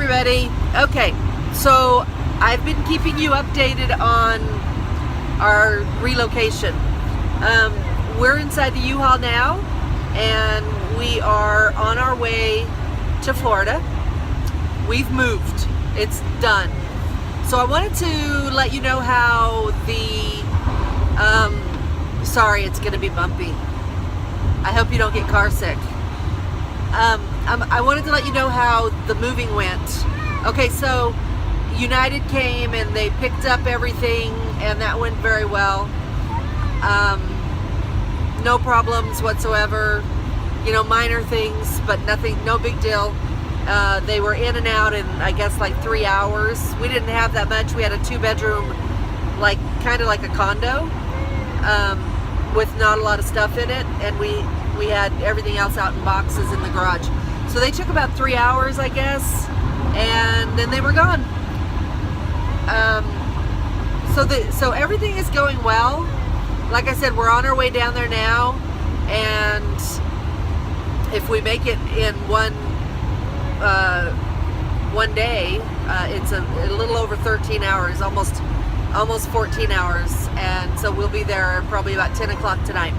everybody. Okay, so I've been keeping you updated on our relocation. We're inside the U-Haul now, and we are on our way to Florida. We've moved. It's done. So I wanted to let you know how the, sorry, it's going to be bumpy. I hope you don't get car sick. I wanted to let you know how the moving went. Okay, so United came and they picked up everything, and that went very well. No problems whatsoever. You know, minor things, but nothing, no big deal. They were in and out in, I guess, like 3 hours. We didn't have that much. We had a 2-bedroom, like kind of like a condo, with not a lot of stuff in it, and we had everything else out in boxes in the garage. So they took about 3 hours, I guess, and then they were gone. So everything is going well. Like I said, we're on our way down there now, and if we make it in one day, it's a little over 13 hours, almost 14 hours, and so we'll be there probably about 10 o'clock tonight.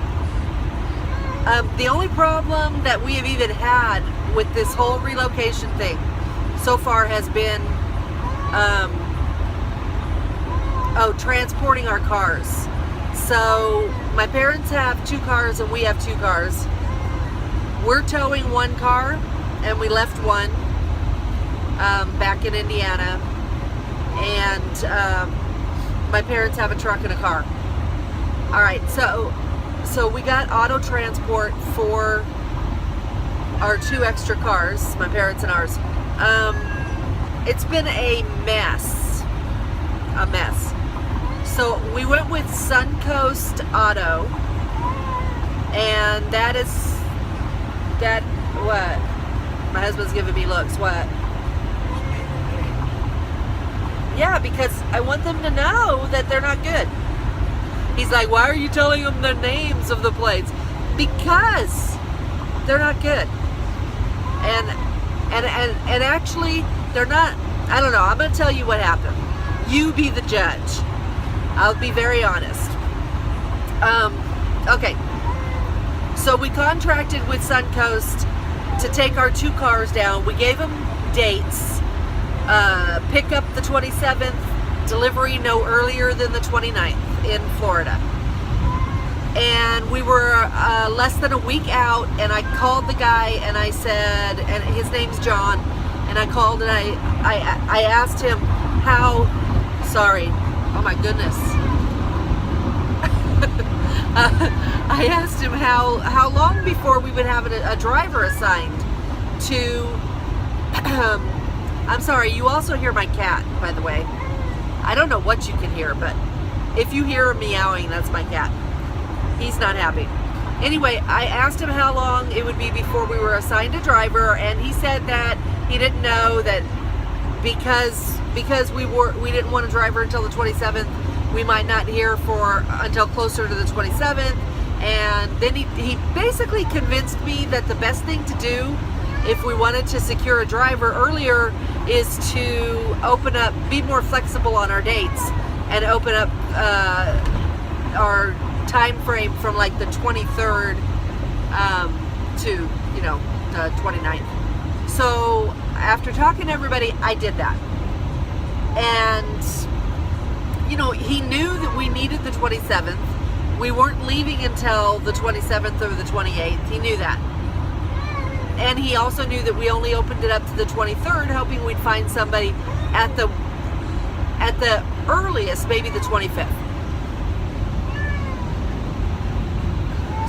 The only problem that we have even had with this whole relocation thing so far has been transporting our cars. So my parents have 2 cars and we have 2 cars. We're towing 1 car, and we left one back in Indiana, and my parents have a truck and a car. All right, so we got auto transport for our 2 extra cars, my parents and ours. It's been a mess. So we went with Suncoast Auto, and what? My husband's giving me looks. What? Yeah, because I want them to know that they're not good. He's like, why are you telling them the names of the plates? Because they're not good. And actually, they're not. I don't know. I'm going to tell you what happened. You be the judge. I'll be very honest. Okay. So we contracted with Suncoast to take our 2 cars down. We gave them dates. Pick up the 27th, delivery no earlier than the 29th in Florida. And we were less than a week out, and I called the guy and I said, and his name's John, and I called and I asked him how, sorry, oh my goodness. I asked him how long before we would have a driver assigned to, I'm sorry, you also hear my cat, by the way. I don't know what you can hear, but if you hear him meowing, that's my cat. He's not happy. Anyway, I asked him how long it would be before we were assigned a driver, and he said that he didn't know, that because we didn't want a driver until the 27th, we might not hear until closer to the 27th. And then he basically convinced me that the best thing to do if we wanted to secure a driver earlier is to open up, be more flexible on our dates, and open up our time frame from like the 23rd to, you know, the 29th. So after talking to everybody, I did that. And you know, he knew that we needed the 27th. We weren't leaving until the 27th or the 28th. He knew that. And he also knew that we only opened it up to the 23rd, hoping we'd find somebody at the earliest, maybe the 25th.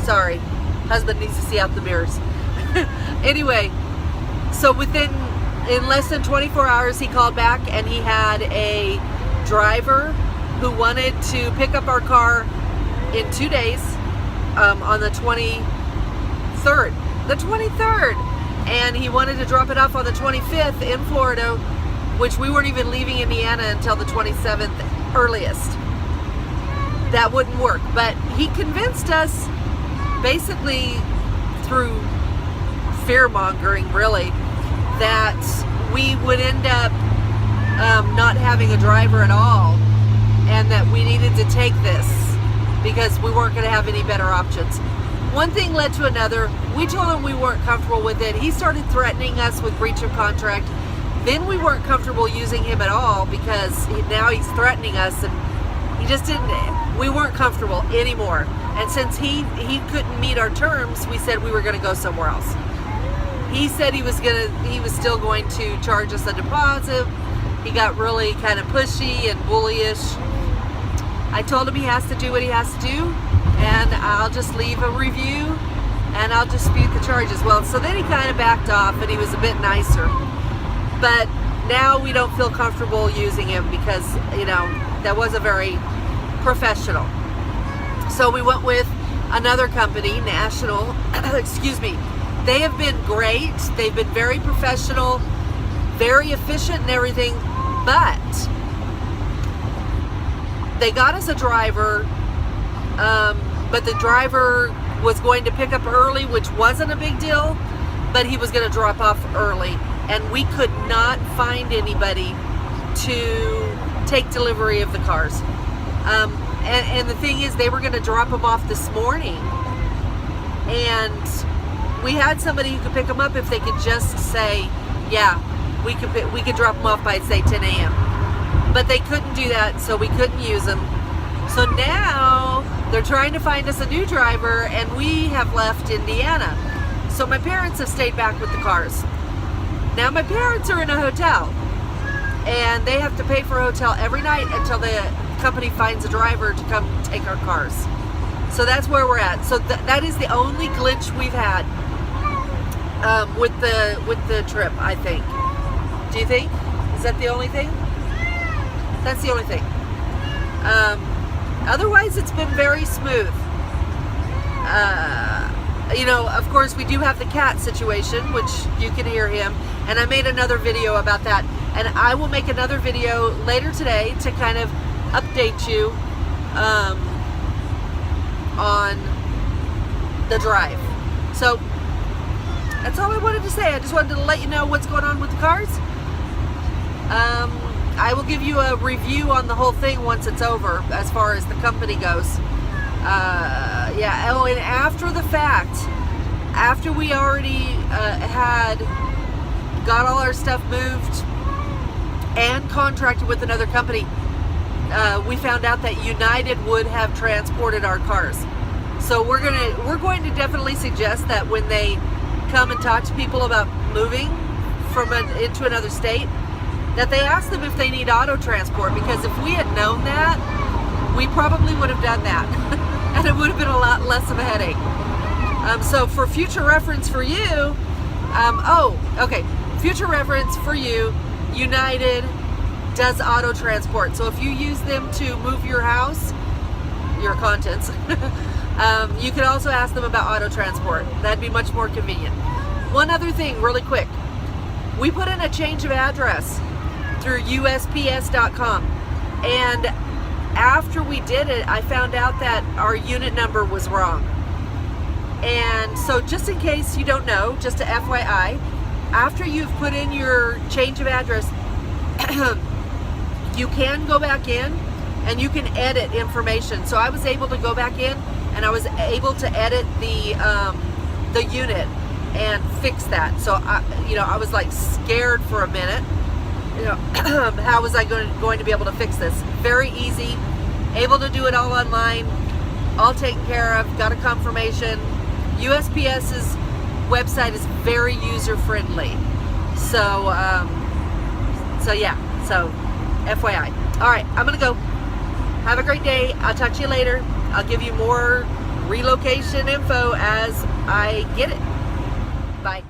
Sorry, husband needs to see out the mirrors. Anyway, so in less than 24 hours, he called back and he had a driver who wanted to pick up our car in 2 days, on the 23rd. The 23rd! And he wanted to drop it off on the 25th in Florida, which we weren't even leaving Indiana until the 27th earliest. That wouldn't work. But he convinced us, basically through fear-mongering, really, that we would end up not having a driver at all, and that we needed to take this because we weren't going to have any better options. One thing led to another. We told him we weren't comfortable with it. He started threatening us with breach of contract. Then we weren't comfortable using him at all because now he's threatening us, and he just didn't. We weren't comfortable anymore. And since he couldn't meet our terms, we said we were going to go somewhere else. He said he was still going to charge us a deposit. He got really kind of pushy and bullyish. I told him he has to do what he has to do, and I'll just leave a review and I'll dispute the charges. Well, so then he kind of backed off and he was a bit nicer. But now we don't feel comfortable using him because, you know, that wasn't very professional. So we went with another company, National, excuse me. They have been great. They've been very professional, very efficient and everything, but they got us a driver, but the driver was going to pick up early, which wasn't a big deal, but he was going to drop off early, and we could not find anybody to take delivery of the cars. And the thing is, they were going to drop them off this morning, and we had somebody who could pick them up if they could just say, yeah, we could drop them off by, say, 10 a.m. But they couldn't do that, so we couldn't use them. So now they're trying to find us a new driver, and we have left Indiana. So my parents have stayed back with the cars. Now my parents are in a hotel, and they have to pay for a hotel every night until the company finds a driver to come take our cars. So that's where we're at. So that is the only glitch we've had with the trip, I think. Do you think? Is that the only thing? That's the only thing. Otherwise, it's been very smooth. You know, of course, we do have the cat situation, which you can hear him, and I made another video about that. And I will make another video later today to kind of update you on the drive. So that's all I wanted to say. I just wanted to let you know what's going on with the cars. I will give you a review on the whole thing once it's over, as far as the company goes. Yeah. Oh, and after the fact, after we already had got all our stuff moved and contracted with another company, we found out that United would have transported our cars. So we're going to definitely suggest that when they come and talk to people about moving into another state, that they ask them if they need auto transport, because if we had known that, we probably would have done that. And it would have been a lot less of a headache. So for future reference for you, future reference for you, United does auto transport. So if you use them to move your house, your contents, you could also ask them about auto transport. That'd be much more convenient. One other thing, really quick. We put in a change of address through USPS.com, and after we did it, I found out that our unit number was wrong. And so just in case you don't know, just a FYI, after you've put in your change of address, you can go back in and you can edit information. So I was able to go back in and I was able to edit the unit and fix that. So I was like scared for a minute. How was I going to be able to fix this? Very easy, able to do it all online, all taken care of, got a confirmation. USPS's website is very user friendly. So FYI. All right, I'm gonna go. Have a great day. I'll talk to you later. I'll give you more relocation info as I get it. Bye.